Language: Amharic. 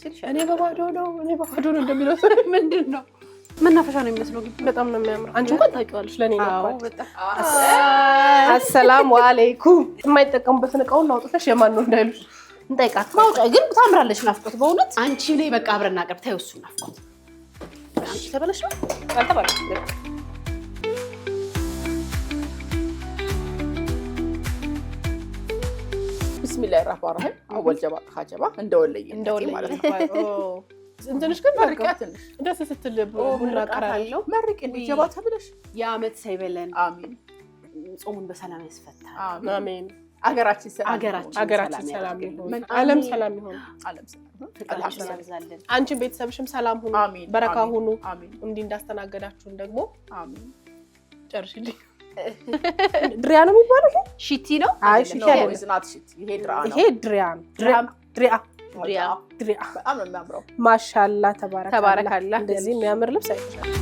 ሲልሽ እኔ በባዶ ነው እንደሚለው ምንድነው መናፈሻ ነው የሚመስለው ግቢ በጣም ነው የሚያምር አንቺ እንኳን ታውቂዋለሽ ለኔ ነው በጣም አሰላሙ አለይኩም የማይጠቀሙበትን እቃውን አውጥተሽ የማን ነው እንዳይሉሽ እንጠይቃት ማውጫ ግን ታምራለች ናፍቆት በእውነት አንቺ ነይ በቃ አብረን አቅርብ ታዩ እሱ ናፍቆት አንቺ ተበለሽ ነው አልተባለሽ ቢስሚላሂ ረህማን ረሂም አወል ጀባ ኻጀባ እንደወለየ ማለት ነው እንትንሽ ግን መርቂያት ነሽ ደስ ስትል ቡና ቀራለው መርቂ ጀባ ተብለሽ የዓመት ሳይበለን አሚን ጾሙን በሰላም ያስፈታል አሜን አገራችን ሰላም ይሁን ዓለም ሰላም ይሁን አልሐምዱሊላህ አንቺ ቤተሰብሽም ሰላም ሁኑ አሜን በረካ ሁኑ አሜን እንዲ እንዳስተናገዳችሁን ደግሞ አሜን ጨርሽልኝ ድሪያ ነው የሚባለው ሺቲ ነው አይ ሺቲ ነው ይዝናት ሺቲ ይሄ ድራ ነው ይሄ ድሪያ በጣም ነው የሚያምረው ማሻአላ ተባረካላ ተባረካላ እንደዚህ የሚያምር ልብስ አይተሻል